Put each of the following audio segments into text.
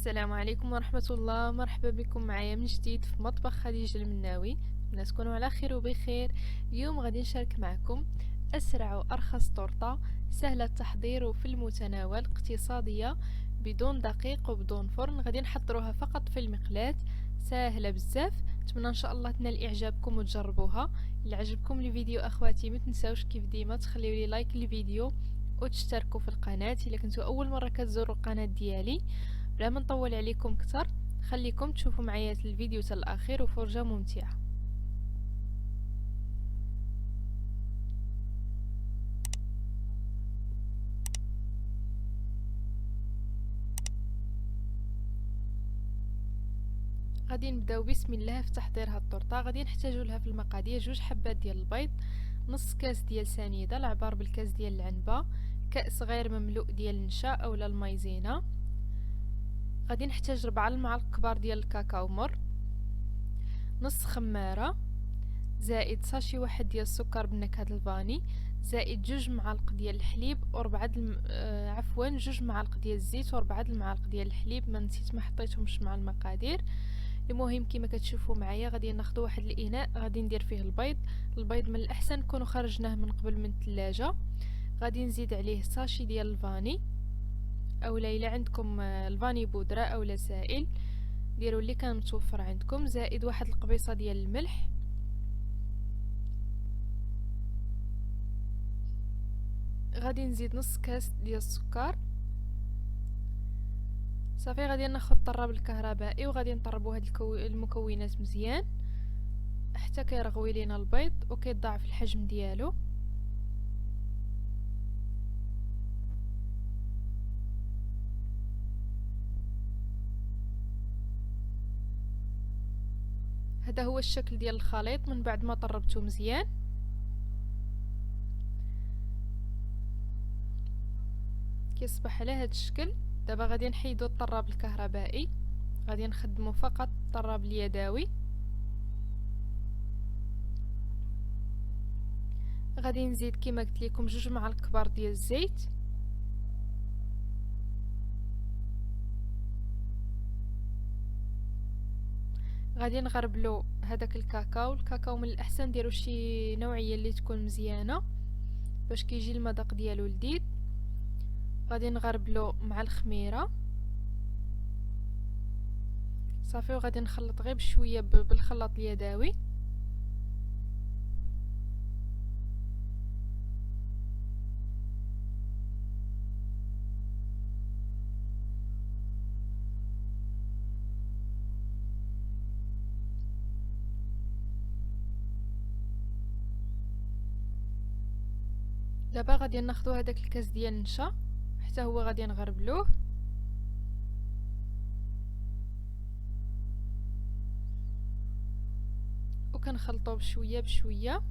السلام عليكم ورحمة الله. مرحبا بكم معايا من جديد في مطبخ خديجة المناوي. الناس تكونوا على خير وبخير. اليوم غادي نشارك معكم أسرع وأرخص طرطة سهلة التحضير وفي المتناول، اقتصادية، بدون دقيق وبدون فرن. غادي نحضروها فقط في المقلاة، سهلة بزاف. نتمنى ان شاء الله تنال اعجابكم وتجربوها. الا عجبكم الفيديو اخواتي ما تنساوش كيف ديما تخليوا لي لايك للفيديو وتشتركوا في القناة الا كنتوا اول مره كتزوروا القناه ديالي. بلا ما نطول عليكم كتر، خليكم تشوفوا معايا الفيديو حتى الاخير وفرجه ممتعه. غادي نبداو بسم الله في تحضير هاد الطرطه. غادي نحتاجوا لها في المقادير 2 حبات ديال البيض، نص كاس ديال سنيده العبار بالكاس ديال العنبه، كاس صغير مملوء ديال النشا اولا المايزينا. غادي نحتاج 4 المعالق كبار ديال الكاكاو مر، نص خماره، زائد ساشي واحد ديال السكر بنكهه الفاني، زائد 2 معالق ديال الحليب وربعة عفوا 2 معالق ديال الزيت وربعة المعالق ديال الحليب. ما نسيت ما حطيتهمش مع المقادير. المهم كما كتشوفوا معايا غادي ناخذ واحد الاناء غادي ندير فيه البيض من الاحسن نكونوا خرجناه من قبل من الثلاجه. غادي نزيد عليه ساشي ديال الفاني، اولا الا عندكم الفاني بودره اولا سائل ديروا اللي كان متوفر عندكم، زائد واحد القبيصه ديال الملح. غادي نزيد نص كاس ديال السكر. صافي غادي ناخذ الطراب الكهربائي وغادي نطربوا هاد المكونات مزيان حتى كيرغوي لينا البيض وكيضاعف الحجم ديالو. هذا هو الشكل ديال الخليط من بعد ما طربته مزيان. كيصبح على هذا الشكل. دابا غادي نحيدو الطراب الكهربائي، غادي نخدمو فقط الطراب اليدوي. غادي نزيد كما قلت لكم 2 معالق كبار ديال الزيت، غادي نغربلو هذاك الكاكاو من الاحسن ديروا شي نوعيه اللي تكون مزيانه باش كيجي المذاق ديالو لذيذ. غادي نغربلو مع الخميره صافي، وغادي نخلط غير بشويه بالخلاط اليدوي. دابا غادي ناخذ هذاك الكاس ديال النشا حتى هو غادي نغربلوه، وكنخلطوه بشويه بشويه.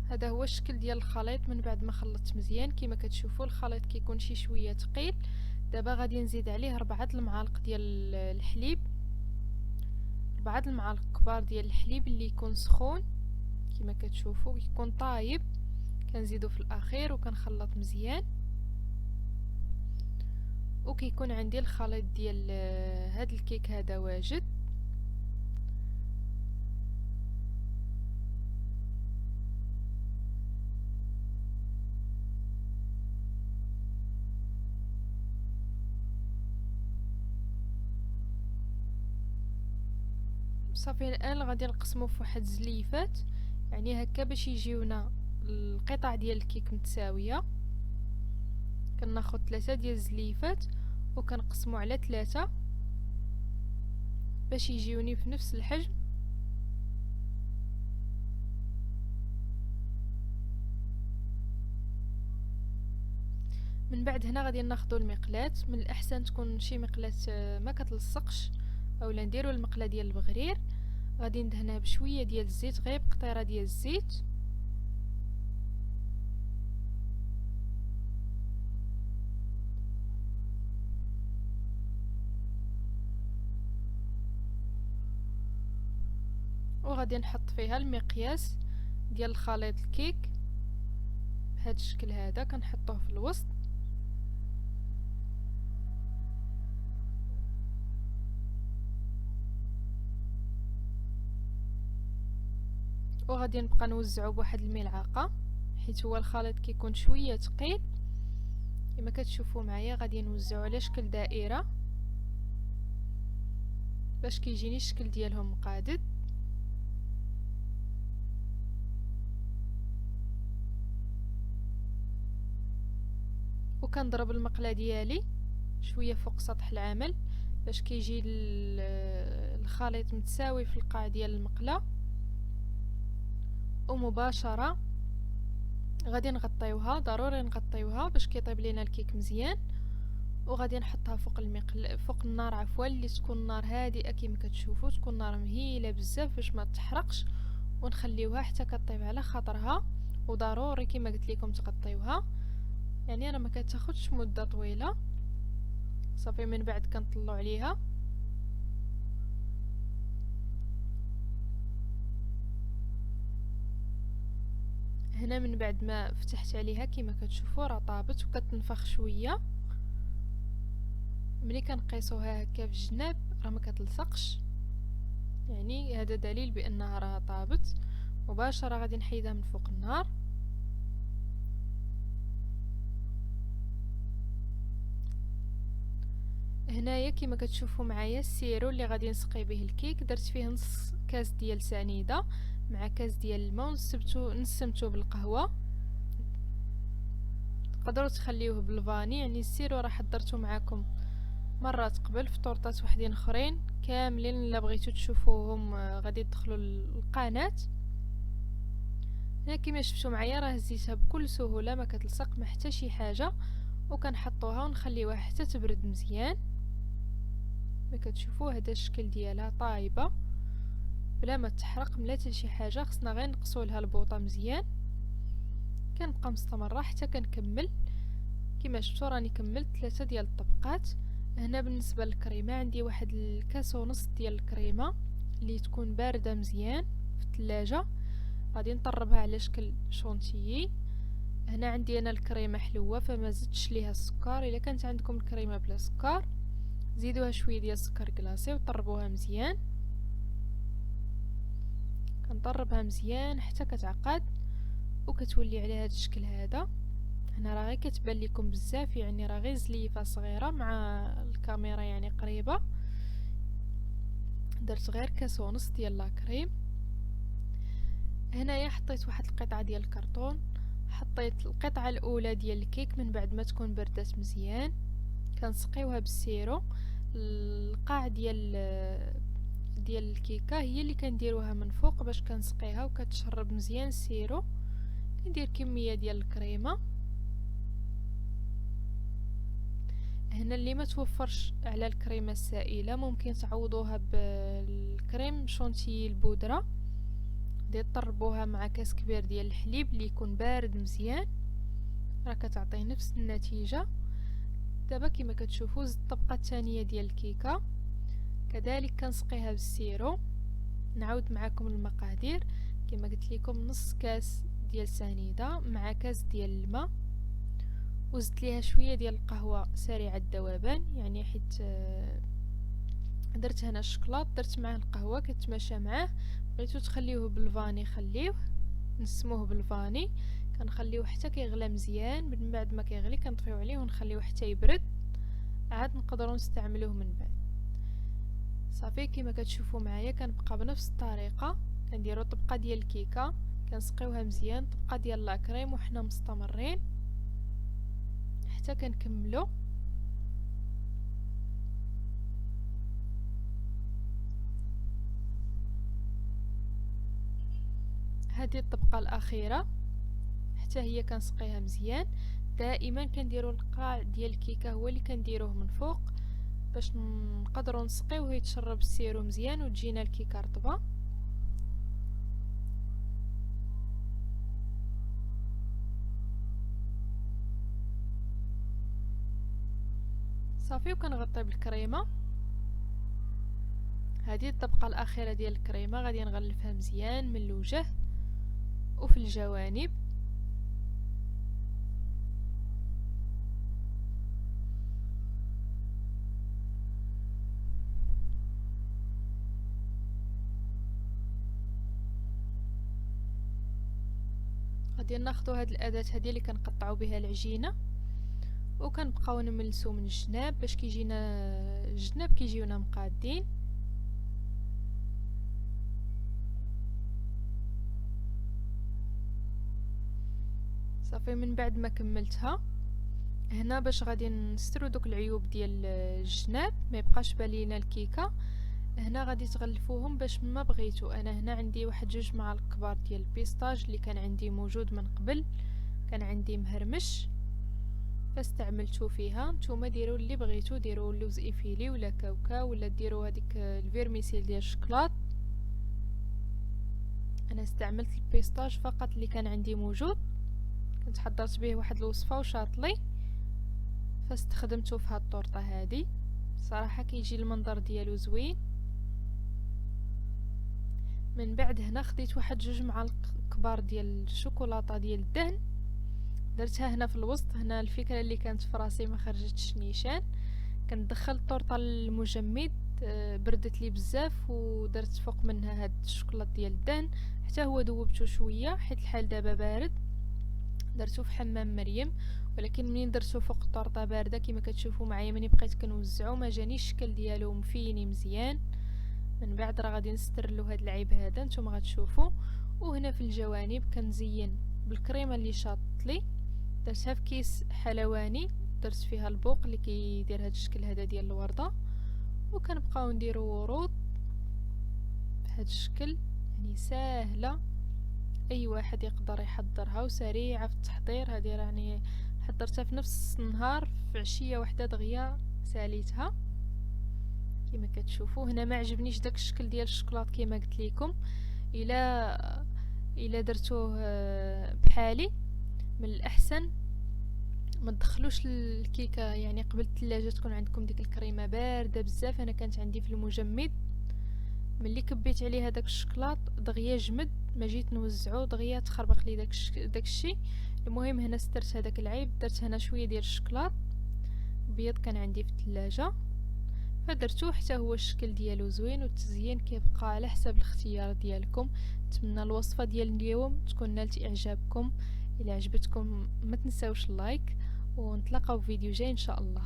هذا هو الشكل ديال الخليط من بعد ما خلطت مزيان. كما كتشوفوا الخليط كيكون شي شويه ثقيل. دابا غادي نزيد عليه 4 المعالق ديال الحليب، 4 المعالق كبار ديال الحليب اللي يكون سخون. كما كتشوفوا كيكون طايب، كنزيدو في الاخير وكنخلط مزيان. وكيكون عندي الخليط ديال هذا الكيك هذا واجد. صافي الان غادي نقسمو في واحد زليفات، يعني هكا باش يجيونا القطع ديال الكيك متساويه. كناخذ 3 ديال الزليفات وكنقسمو على 3 باش يجيوني في نفس الحجم. من بعد هنا غادي ناخذوا المقلاة، من الاحسن تكون شي مقلاة ما كتلصقش، اولا نديروا المقله ديال البغرير. غادي ندهنها بشويه ديال الزيت، غير بقطيره ديال الزيت. وغادي نحط فيها المقياس ديال خليط الكيك بهذا الشكل هذا، كنحطوه في الوسط. وغادي نبقى نوزعو بواحد الملعقه، حيت هو الخليط كيكون شويه ثقيل. كما كتشوفوا معايا غادي نوزعو على شكل دائره باش كيجيني الشكل ديالهم مقادد. وكنضرب المقله ديالي شويه فوق سطح العمل باش كيجي الخليط متساوي في القاع ديال المقله. ومباشره غادي نغطيوها، ضروري نغطيوها باش كيطيب لينا الكيك مزيان. وغادي نحطها فوق فوق النار عفوا، اللي تكون النار هادئه كما كتشوفوا، تكون النار مهيله بزاف باش ما تحرقش. ونخليوها حتى كطيب على خاطرها، وضروري كما قلت لكم تغطيوها، يعني راه ما كتاخذش مده طويله. صافي من بعد كنطلعوا عليها. هنا من بعد ما فتحت عليها كما كتشوفوا راه طابت وكتنفخ شويه. ملي كنقيسوها هكا في الجناب راه ما كتلصقش، يعني هذا دليل بانها راه طابت. مباشره غادي نحيدها من فوق النار. هنايا كما كتشوفوا معايا السيرو اللي غادي نسقي به الكيك، درت فيه نص كاس ديال سنيده مع كاس ديال الماء، نسمتو بالقهوه. تقدروا تخليوه بالفاني، يعني السيرو راه حضرته معكم مرات قبل في طورطات وحدين اخرين كاملين. الا بغيتو تشوفوهم غادي تدخلوا القناه. هنا كما شفتوا معايا راه هزيتها بكل سهوله، ما كتلصق ما حتى شي حاجه. وكنحطوها ونخليوها حتى تبرد مزيان. ما كتشوفوا هذا الشكل ديالها طايبه بلا ما تحرق بلا حتى شي حاجه. خصنا غير نقصوا لها البوطه مزيان. كنبقى مستمره حتى كنكمل. كما شفتوا راني كملت 3 ديال الطبقات. هنا بالنسبه للكريمه عندي واحد الكاس ونص ديال الكريمه اللي تكون بارده مزيان في الثلاجه، غادي نطربها على شكل شونتيي. هنا عندي انا الكريمه حلوه فما زدتش ليها السكر. الا كانت عندكم الكريمه بلا سكر زيدوها شويه ديال السكر كلاصي وطربوها مزيان. كنطربها مزيان حتى كتعقد وكتولي على هذا الشكل هذا. هنا راه غير كتبان لكم بزاف، يعني راه غير زليفه صغيره مع الكاميرا يعني قريبه. درت غير كاس ونص ديال لاكريم. هنايا حطيت واحد القطعه ديال الكرتون، حطيت القطعه الاولى ديال الكيك من بعد ما تكون بردات مزيان. كنسقيوها بالسيرو. القاع ديال الكيكه هي اللي كنديروها من فوق باش كنسقيها وكتشرب مزيان السيرو. كندير كميه ديال الكريمه. هنا اللي ما توفرش على الكريمه السائله ممكن تعوضوها بالكريم شونتيي البودره. غادي تطربوها مع كاس كبير ديال الحليب اللي يكون بارد مزيان، راه كتعطيه نفس النتيجه. دابا كما كتشوفوا زدت الطبقه الثانيه ديال الكيكه كذلك كنسقيها بالسيرو. نعاود معكم المقادير. كما قلت لكم نص كاس ديال سنيده مع كاس ديال الماء، وزدت ليها شويه ديال القهوه سريعه الذوبان، يعني حيت درت هنا الشكلاط درت معاه القهوه كتماشى معاه. بغيتو تخليوه بالفاني خليوه، نسموه بالفاني. كنخليوه حتى كيغلى مزيان. من بعد ما كيغلي كنطفيو عليه ونخليوه حتى يبرد، عاد نقدروا نستعملوه من بعد. صافي كما كتشوفوا معايا كنبقى بنفس الطريقه. كنديروا طبقه ديال الكيكه كنسقيوها مزيان، طبقه ديال لاكريم، وحنا مستمرين حتى كنكملوا. هذه الطبقه الاخيره حتى هي كنسقيها مزيان. دائما كنديروا القاع ديال الكيكه هو اللي كنديروه من فوق باش نقدروا نسقيوه يتشرب السيرو مزيان وتجينا الكيكه رطبه. صافي وكنغطي بالكريمه. هذه الطبقة الأخيرة ديال الكريمة غادي نغلفها مزيان من الوجه وفي الجوانب. غادي ناخذوا هاد الاداه هذه اللي كنقطعوا بها العجينه وكنبقاو نملسو من الجناب باش كيجينا الجناب كيجيونا مقادين. صافي من بعد ما كملتها هنا باش غادي نسترو دوك العيوب ديال الجناب ما يبقاش بالينا الكيكه، هنا غادي تغلفوهم باش ما بغيتو. انا هنا عندي واحد 2 معالق كبار ديال البيستاج اللي كان عندي موجود من قبل، كان عندي مهرمش فاستعملته فيها. نتوما ديروا اللي بغيتو، ديروا اللوز ايفيلي ولا كاوكاو ولا ديروا هذيك الفيرميسيل ديال الشكلاط. انا استعملت البيستاج فقط اللي كان عندي موجود، كنت حضرت به واحد الوصفه وشاطلي فاستخدمته في هاد الطورطه هذه. صراحه كيجي المنظر ديالو زوين. من بعد هنا خديت واحد 2 معالق كبار ديال الشوكولاته ديال الدهن، درتها هنا في الوسط. هنا الفكره اللي كانت في راسي ما خرجتش نيشان. كندخل الطورطه للمجمد، بردت لي بزاف ودرت فوق منها هاد الشوكولاط ديال الدهن حتى هو ذوبته شويه حيت الحال دابا بارد. درتو في حمام مريم، ولكن منين درتو فوق الطورطه بارده كما كتشوفوا معايا مني بقيت كنوزعو ما جانيش الشكل ديالو مفيني مزيان. من بعد راه غادي نسترلو هاد العيب هذا نتوما غتشوفوا. وهنا في الجوانب كنزين بالكريمه اللي شاطت لي، درتها في كيس حلواني، درت فيها البوق اللي كيدير هاد الشكل هذا ديال الورده، وكنبقاو نديرو ورود بهذا الشكل. يعني ساهله اي واحد يقدر يحضرها وسريعه في التحضير. هذه راني حضرتها في نفس النهار، في عشيه واحده دغيا ساليتها كما كتشوفوا. هنا ما عجبنيش داك الشكل ديال الشوكولات كما قلت لكم. الا درتوه بحالي من الاحسن ما تدخلوش الكيكه يعني قبل الثلاجه، تكون عندكم ديك الكريمه بارده بزاف. انا كانت عندي في المجمد، ملي كبيت عليه داك الشوكولات دغيا جمد، ما جيت نوزعو دغيا تخربق لي داك الشيء. المهم هنا سترت هذاك العيب، درت هنا شويه ديال الشوكولات بيض كان عندي في الثلاجه فدرتوه حتى هو الشكل ديالو زوين. والتزيين كيبقى على حسب الاختيار ديالكم. نتمنى الوصفه ديال اليوم تكون نالت اعجابكم. الى عجبتكم ما تنساوش اللايك، ونتلاقاو في فيديو جاي ان شاء الله.